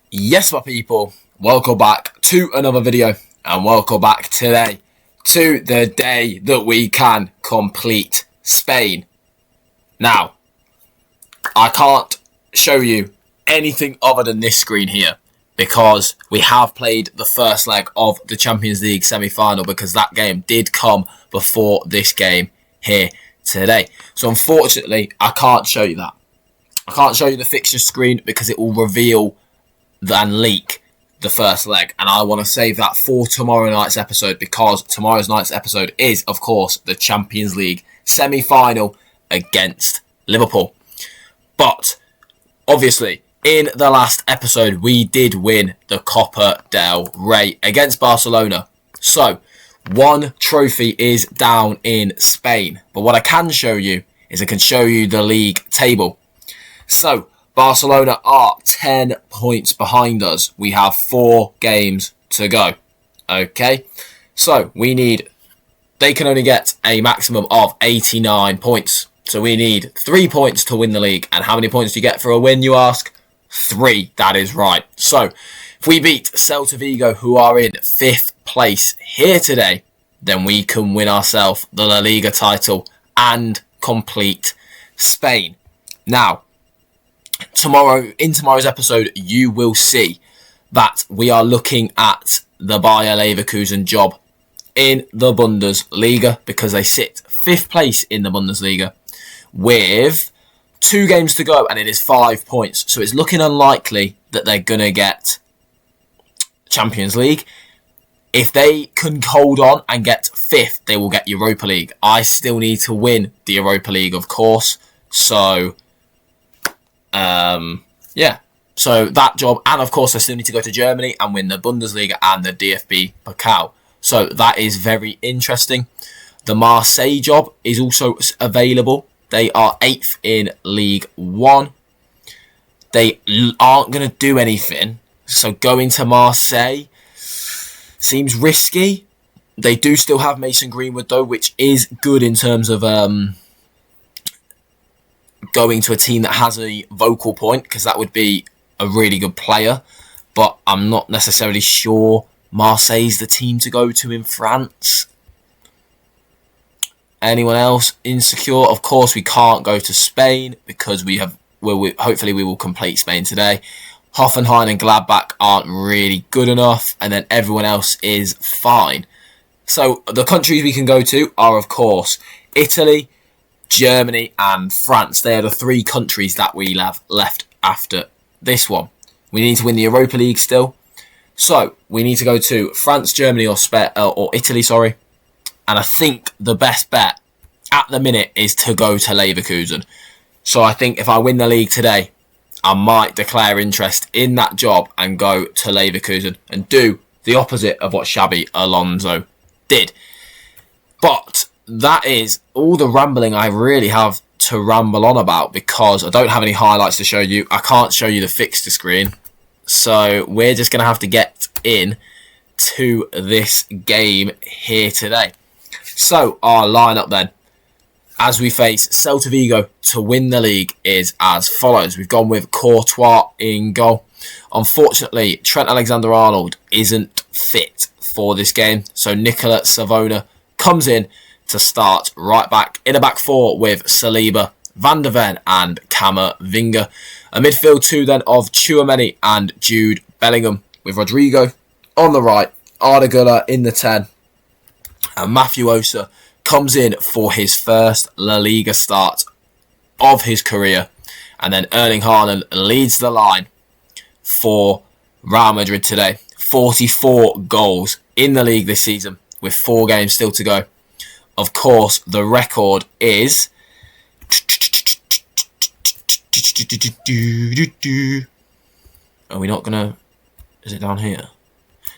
Yes, my people, welcome back to another video, and welcome back today to the day that we can complete Spain. Now, I can't show you anything other than this screen here because we have played the first leg of the Champions League semi-final, because that game did come before this game here today. So unfortunately, I can't show you that. I can't show you the fixture screen because it will reveal and leak the first leg, and I want to save that for tomorrow night's episode, because tomorrow's night's episode is, of course, the Champions League semi-final against Liverpool. But obviously, in the last episode, we did win the Copa del Rey against Barcelona. So one trophy is down in Spain, but what I can show you is I can show you the league table. So Barcelona are 10 points behind us. We have 4 games to go. Okay, so they can only get a maximum of 89 points. So we need 3 points to win the league. And how many points do you get for a win, you ask? 3, that is right. So if we beat Celta Vigo, who are in 5th place here today, then we can win ourselves the La Liga title and complete Spain. Now, in tomorrow's episode, you will see that we are looking at the Bayer Leverkusen job in the Bundesliga, because they sit 5th place in the Bundesliga with 2 games to go, and it is 5 points. So it's looking unlikely that they're going to get Champions League. If they can hold on and get 5th, they will get Europa League. I still need to win the Europa League, of course. So yeah, so that job, and of course I still need to go to Germany and win the Bundesliga and the DFB Pokal. So that is very interesting. The Marseille job is also available. They are 8th in League 1. They aren't going to do anything, so going to Marseille seems risky. They do still have Mason Greenwood though, which is good in terms of going to a team that has a vocal point, because that would be a really good player. But I'm not necessarily sure Marseille's the team to go to in France. Anyone else insecure? Of course, we can't go to Spain because hopefully we will complete Spain today. Hoffenheim and Gladbach aren't really good enough, and then everyone else is fine. So the countries we can go to are, of course, Italy, Germany and France. They are the 3 countries that we have left after this one. We need to win the Europa League still. So we need to go to France, Germany or Italy, sorry. And I think the best bet at the minute is to go to Leverkusen. So I think if I win the league today, I might declare interest in that job and go to Leverkusen and do the opposite of what Xabi Alonso did. But that is all the rambling I really have to ramble on about, because I don't have any highlights to show you. I can't show you the fixture screen. So we're just going to have to get in to this game here today. So our lineup then, as we face Celta Vigo to win the league, is as follows. We've gone with Courtois in goal. Unfortunately, Trent Alexander-Arnold isn't fit for this game. So Nicola Savona comes in to start right back in a back 4 with Saliba, Van der Ven and Camavinga. A midfield 2 then of Tchouaméni and Jude Bellingham, with Rodrigo on the right, Arda Güler in the 10, and Matthew Osa comes in for his first La Liga start of his career, and then Erling Haaland leads the line for Real Madrid today. 44 goals in the league this season with 4 games still to go. Of course, the record is... Are we not going to... Is it down here?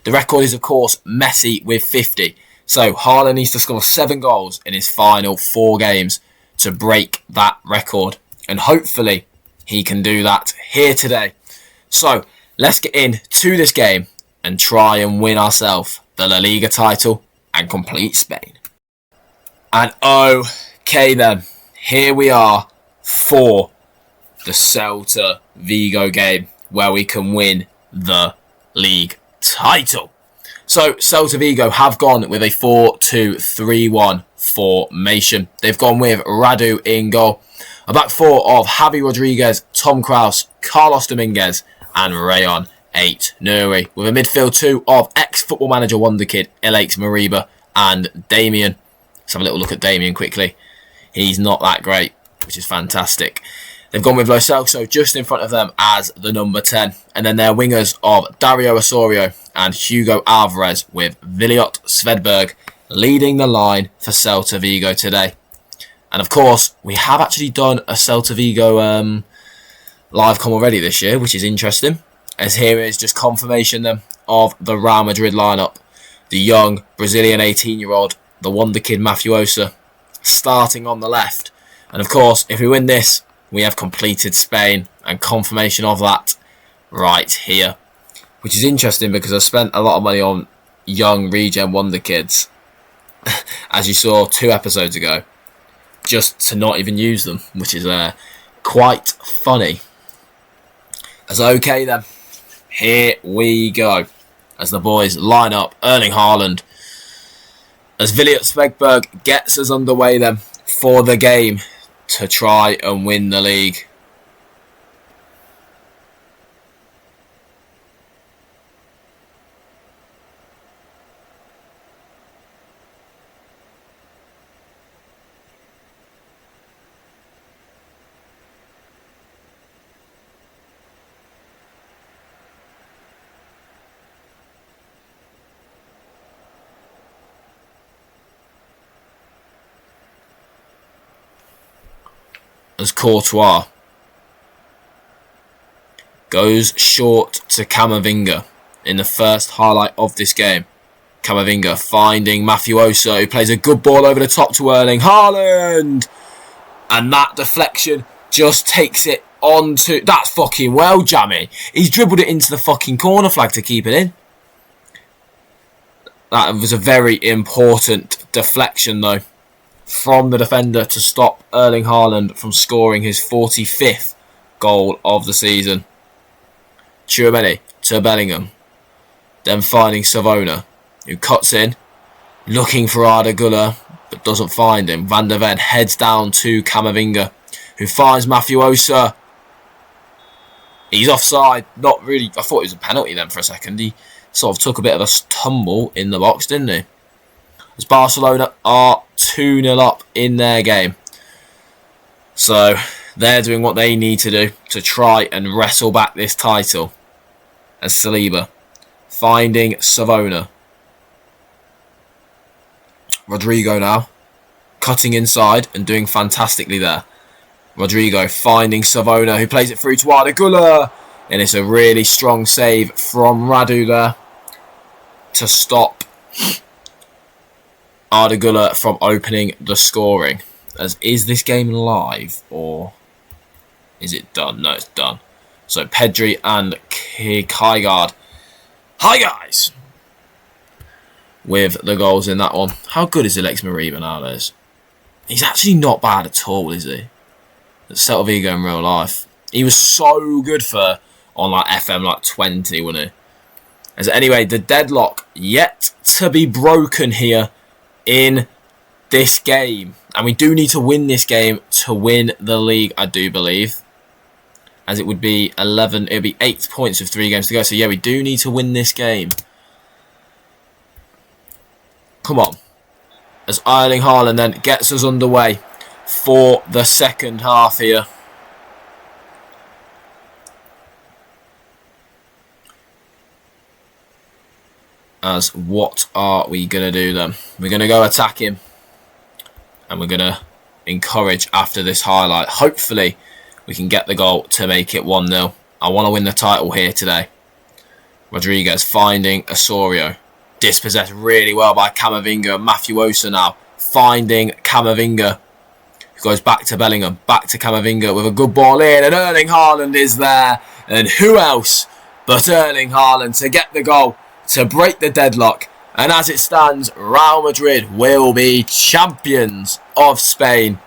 The record is, of course, Messi with 50. So, Haaland needs to score 7 goals in his final 4 games to break that record. And hopefully, he can do that here today. So, let's get into this game and try and win ourselves the La Liga title and complete Spain. And okay then, here we are for the Celta Vigo game, where we can win the league title. So Celta Vigo have gone with a 4-2-3-1 formation. They've gone with Radu in goal. A back four of Javi Rodriguez, Tom Kraus, Carlos Dominguez and Rayon 8 Nuri. With a midfield two of ex-Football Manager wonder kid Alex Mariba and Damien. Let's have a little look at Damien quickly. He's not that great, which is fantastic. They've gone with Lo Celso just in front of them as the number 10. And then their wingers of Dario Osorio and Hugo Alvarez with Viliot Svedberg leading the line for Celta Vigo today. And of course, we have actually done a Celta Vigo live com already this year, which is interesting. As here is just confirmation then of the Real Madrid lineup. The young Brazilian 18-year-old, the wonder kid Mafiosa, starting on the left. And of course, if we win this, we have completed Spain and confirmation of that right here. Which is interesting because I spent a lot of money on young regen wonder kids, as you saw 2 episodes ago, just to not even use them, which is quite funny. As okay then, here we go. As the boys line up, Erling Haaland, as Viliot Svedberg gets us underway then for the game to try and win the league. As Courtois goes short to Camavinga in the first highlight of this game. Camavinga finding Mafiosa, who plays a good ball over the top to Erling Haaland. And that deflection just takes it on to... That's fucking well jammy. He's dribbled it into the fucking corner flag to keep it in. That was a very important deflection though, from the defender to stop Erling Haaland from scoring his 45th goal of the season. Tchouameni to Bellingham. Then finding Savona, who cuts in, looking for Arda Güler, but doesn't find him. Van der Ven heads down to Camavinga, who finds Mafiosa. He's offside. Not really. I thought it was a penalty then for a second. He sort of took a bit of a tumble in the box, didn't he? As Barcelona are 2-0 up in their game. So they're doing what they need to do to try and wrestle back this title. As Saliba finding Savona. Rodrigo now cutting inside and doing fantastically there. Rodrigo finding Savona, who plays it through to Arda Güler. And it's a really strong save from Radu there to stop Arda Güler from opening the scoring. As is this game live or is it done? No, it's done. So Pedri and Kygard. Hi guys! With the goals in that one. How good is Alex Mariba nowadays? He's actually not bad at all, is he? At Celta Vigo in real life. He was so good for on like FM like 20, wasn't he? As anyway, the deadlock yet to be broken here in this game. And we do need to win this game to win the league, I do believe. As it would be 11, it would be 8 points with 3 games to go. So yeah, we do need to win this game. Come on. As Erling Haaland then gets us underway for the second half here. As what are we going to do then? We're going to go attack him. And we're going to encourage after this highlight. Hopefully we can get the goal to make it 1-0. I want to win the title here today. Rodriguez finding Osorio. Dispossessed really well by Camavinga. Mafiosa now finding Camavinga. Who goes back to Bellingham. Back to Camavinga with a good ball in. And Erling Haaland is there. And who else but Erling Haaland to get the goal to break the deadlock. And as it stands, Real Madrid will be champions of Spain.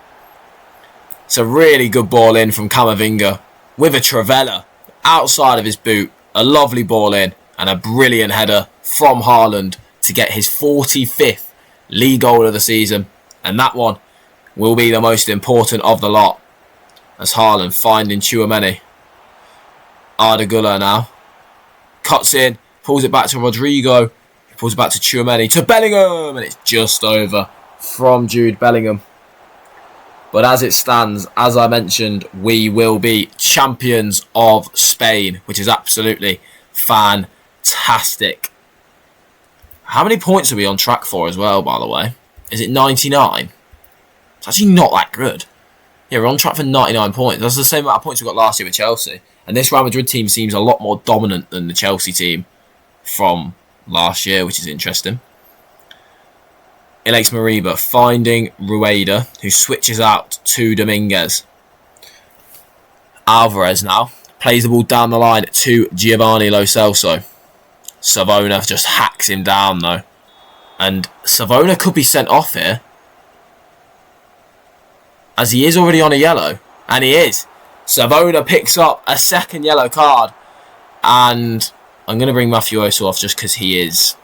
It's a really good ball in from Camavinga with a Trivela outside of his boot. A lovely ball in and a brilliant header from Haaland to get his 45th league goal of the season. And that one will be the most important of the lot. As Haaland finding Tchouaméni. Arda Güler now. Cuts in. Pulls it back to Rodrigo. He pulls it back to Tchouaméni. To Bellingham. And it's just over from Jude Bellingham. But as it stands, as I mentioned, we will be champions of Spain, which is absolutely fantastic. How many points are we on track for as well, by the way? Is it 99? It's actually not that good. Yeah, we're on track for 99 points. That's the same amount of points we got last year with Chelsea. And this Real Madrid team seems a lot more dominant than the Chelsea team from last year, which is interesting. Alex Mariba finding Rueda, who switches out to Dominguez. Alvarez now plays the ball down the line to Giovanni Lo Celso. Savona just hacks him down though. And Savona could be sent off here, as he is already on a yellow. And he is. Savona picks up a second yellow card. And I'm going to bring Mafioso off just because he is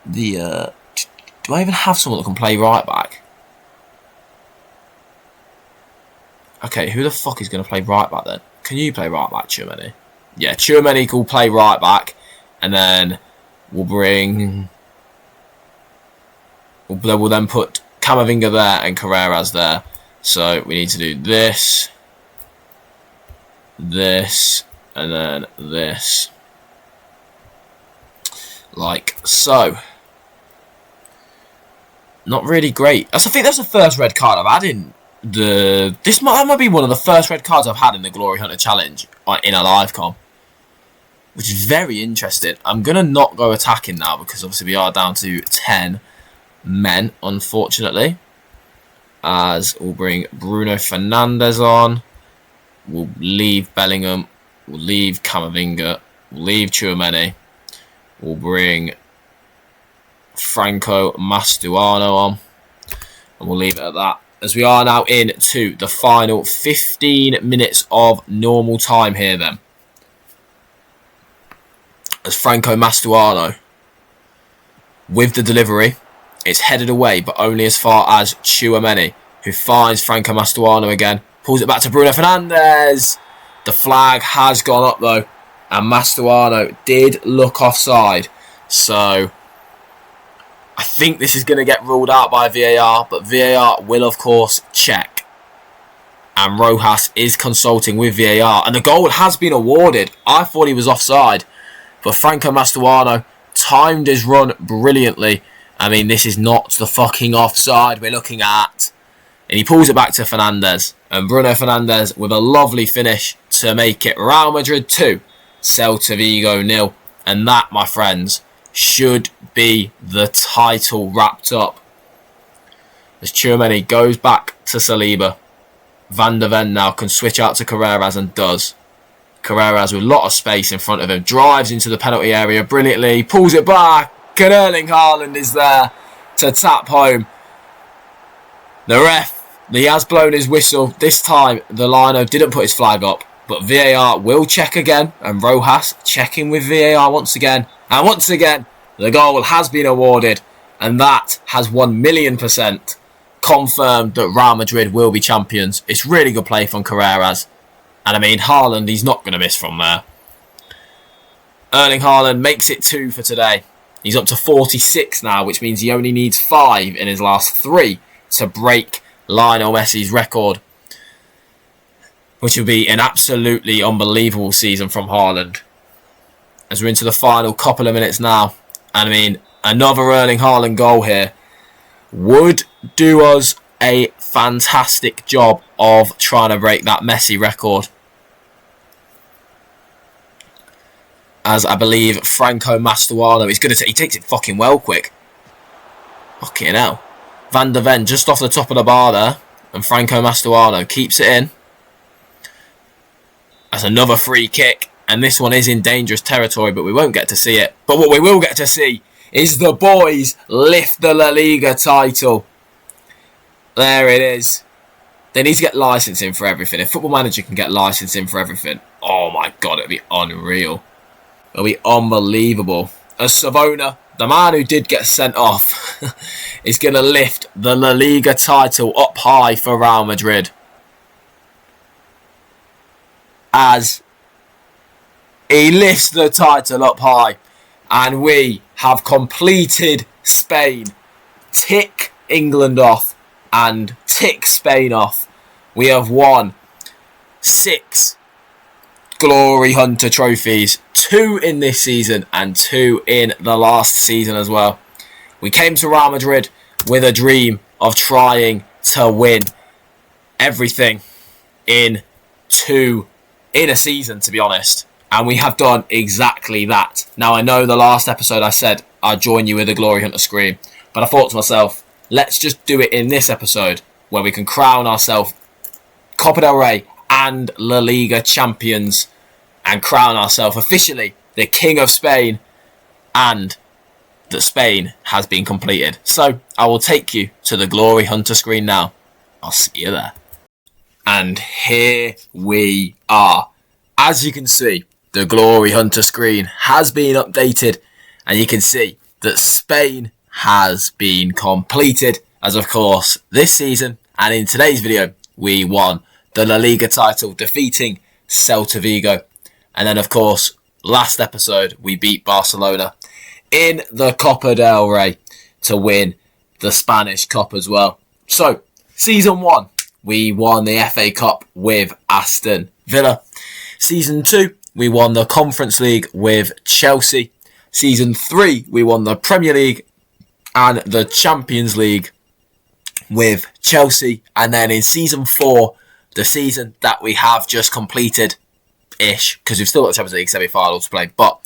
the... Do I even have someone that can play right back? Okay, who the fuck is going to play right back then? Can you play right back, Tchouaméni? Yeah, Tchouaméni will play right back. And then we'll bring... We'll then put Camavinga there and Carreras there. So we need to do this. This. And then this. Like so. Not really great. I think that's the first red card I've had in the... That might be one of the first red cards I've had in the Glory Hunter Challenge in a live com. Which is very interesting. I'm going to not go attacking now because obviously we are down to 10 men, unfortunately. As we'll bring Bruno Fernandes on. We'll leave Bellingham. We'll leave Camavinga. We'll leave Tchouaméni. We'll bring Franco Mastuano on, and we'll leave it at that, as we are now into the final 15 minutes of normal time here then, as Franco Mastuano with the delivery, it's headed away but only as far as Tchouaméni, who finds Franco Mastuano again, pulls it back to Bruno Fernandes. The flag has gone up though, and Mastuano did look offside, so I think this is going to get ruled out by VAR, but VAR will, of course, check. And Rojas is consulting with VAR. And the goal has been awarded. I thought he was offside. But Franco Mastuano timed his run brilliantly. I mean, this is not the fucking offside we're looking at. And he pulls it back to Fernandes. And Bruno Fernandes with a lovely finish to make it Real Madrid 2, Celta Vigo 0. And that, my friends, should be the title wrapped up. As Tchouaméni goes back to Saliba. Van de Ven now can switch out to Carreras and does. Carreras with a lot of space in front of him. Drives into the penalty area brilliantly. Pulls it back. And Erling Haaland is there to tap home. The ref, he has blown his whistle. This time the lino didn't put his flag up. But VAR will check again. And Rojas checking with VAR once again. And once again, the goal has been awarded. And that has 1,000,000% confirmed that Real Madrid will be champions. It's really good play from Carreras. And I mean, Haaland, he's not going to miss from there. Erling Haaland makes it 2 for today. He's up to 46 now, which means he only needs 5 in his last 3 to break Lionel Messi's record, which will be an absolutely unbelievable season from Haaland. As we're into the final couple of minutes now. And I mean, another Erling Haaland goal here would do us a fantastic job of trying to break that Messi record. As I believe Franco Mastuano is going to... He takes it fucking well quick. Fucking hell. Van de Ven just off the top of the bar there. And Franco Mastuano keeps it in. That's another free kick. And this one is in dangerous territory, but we won't get to see it. But what we will get to see is the boys lift the La Liga title. There it is. They need to get licensing for everything. If Football Manager can get licensing for everything, Oh my God, it'll be unreal. It'll be unbelievable. As Savona, the man who did get sent off, is going to lift the La Liga title up high for Real Madrid. As he lifts the title up high, and we have completed Spain. Tick England off and tick Spain off. We have won 6 Glory Hunter trophies, 2 in this season and 2 in the last season as well. We came to Real Madrid with a dream of trying to win everything in a season, to be honest. And we have done exactly that. Now, I know the last episode I said I'd join you with a Glory Hunter scream, but I thought to myself, let's just do it in this episode where we can crown ourselves Copa del Rey and La Liga champions and crown ourselves officially the King of Spain, and that Spain has been completed. So I will take you to the Glory Hunter screen now. I'll see you there. And here we are. As you can see, the Glory Hunter screen has been updated, and you can see that Spain has been completed, as of course this season and in today's video we won the La Liga title, defeating Celta Vigo, and then of course last episode we beat Barcelona in the Copa del Rey to win the Spanish Cup as well. So season 1 we won the FA Cup with Aston Villa. Season 2 we won the Conference League with Chelsea. Season 3 we won the Premier League and the Champions League with Chelsea. And then in Season 4, the season that we have just completed-ish, because we've still got the Champions League semi-final to play, but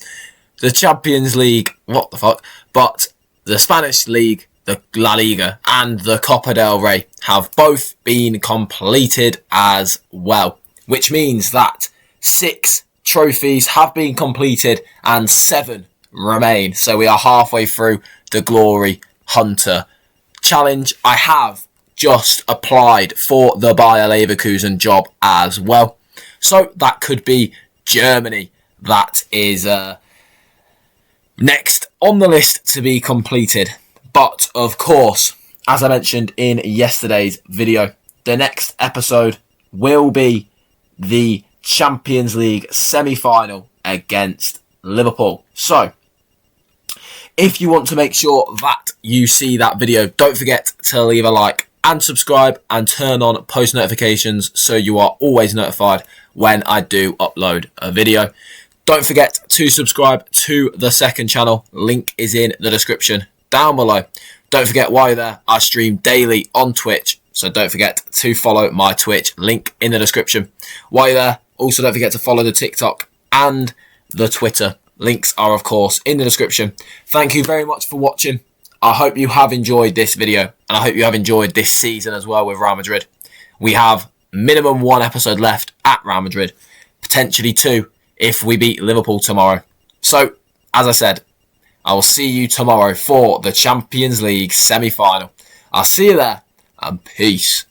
the Champions League, but the Spanish League, the La Liga, and the Copa del Rey have both been completed as well, which means that 6 trophies have been completed and 7 remain. So we are halfway through the Glory Hunter challenge. I have just applied for the Bayer Leverkusen job as well. So that could be Germany. That is next on the list to be completed. But of course, as I mentioned in yesterday's video, the next episode will be the Champions League semi-final against Liverpool. So if you want to make sure that you see that video, don't forget to leave a like and subscribe and turn on post notifications so you are always notified when I do upload a video. Don't forget to subscribe to the second channel. Link is in the description down below. Don't forget, while you're there, I stream daily on Twitch, so don't forget to follow my Twitch. Link in the description. While you're there, also don't forget to follow the TikTok and the Twitter. Links are, of course, in the description. Thank you very much for watching. I hope you have enjoyed this video, and I hope you have enjoyed this season as well with Real Madrid. We have minimum 1 episode left at Real Madrid, potentially 2 if we beat Liverpool tomorrow. So, as I said, I will see you tomorrow for the Champions League semi-final. I'll see you there, and peace.